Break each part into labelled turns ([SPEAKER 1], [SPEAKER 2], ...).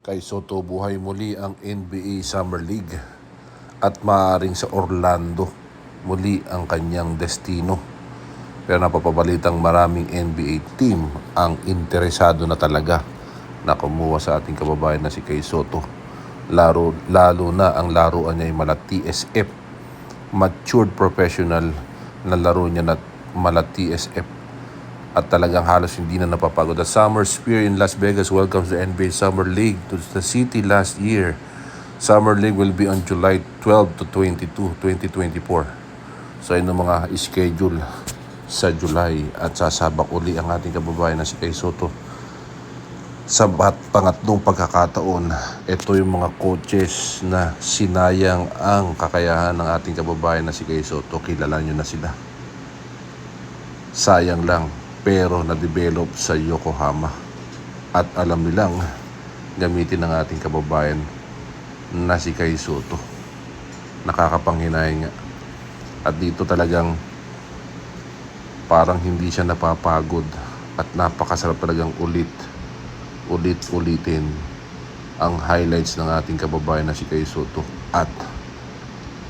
[SPEAKER 1] Kay Soto, buhay muli ang NBA Summer League at maaaring sa Orlando muli ang kanyang destino. Pero napapabalitang maraming NBA team ang interesado na talaga na kumuha sa ating kababayan na si Kay Soto. Lalo na ang laruan niya ay mala TSF, matured professional na laro niya na mala TSF. At talagang halos hindi na napapagod. The Summer Sphere in Las Vegas welcomes the NBA Summer League to the city last year. Summer League will be on July 12 to 22, 2024. So yun ang mga schedule sa July at sasabak uli ang ating kababayan na si Kay Soto. Sa pangatlong pagkakataon, ito yung mga coaches na sinayang ang kakayahan ng ating kababayan na si Kay Soto. Kilala nyo na sila. Sayang lang, pero na-develop sa Yokohama. At alam nilang gamitin ng ating kababayan na si Kay Soto. Nakakapanghinayang nga. At dito talagang parang hindi siya napapagod at napakasarap talagang ulitin ang highlights ng ating kababayan na si Kay Soto. At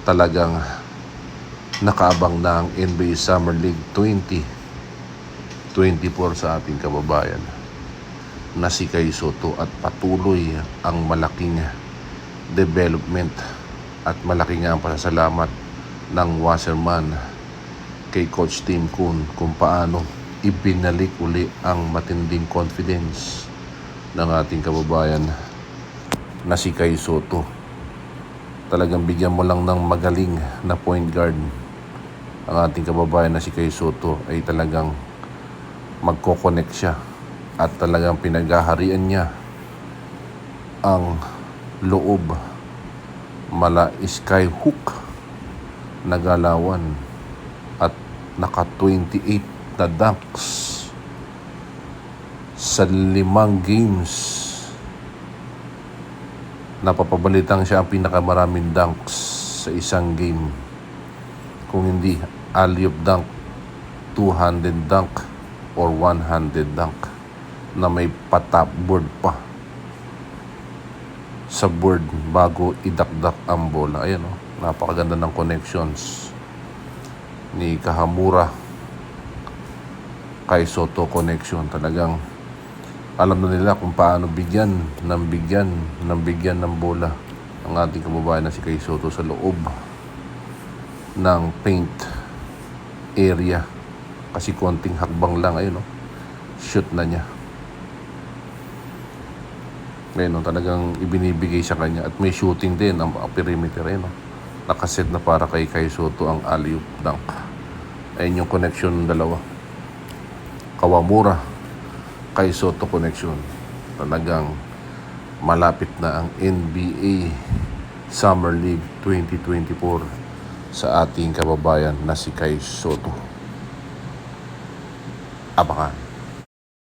[SPEAKER 1] talagang nakaabang na ang NBA Summer League 2024 sa ating kababayan na si Kay Soto at patuloy ang malaking development at malaking ang pasasalamat ng Wasserman kay Coach Tim Kuhn kung paano ibinalik uli ang matinding confidence ng ating kababayan na si Kay Soto. Talagang bigyan mo lang ng magaling na point guard ang ating kababayan na si Kay Soto ay talagang magko-connect siya at talagang pinaghaharian niya ang loob mala skyhook na galawan at naka 28 na dunks sa 5 games. Napapabalitang siya ang pinakamaraming dunks sa isang game. Kung hindi alley-oop dunk, two-handed dunk, or one-handed dunk na may patap board pa sa board bago idakdak ang bola. Ayan o, napakaganda ng connections ni Kahamura Kay Soto connection. Talagang alam na nila kung paano bigyan ng bola ang ating kababayan na si Kay Soto sa loob ng paint area. Kasi konting hakbang lang, ayun, shoot na niya. Ayun, talagang ibinibigay sa kanya. At may shooting din ang perimeter, ayun, nakaset na para kay Kay Soto ang alley-oop dunk. Ayun yung connection ng dalawa. Kawamura, Kay Soto connection. Talagang malapit na ang NBA Summer League 2024 sa ating kababayan na si Kay Soto. Abangan.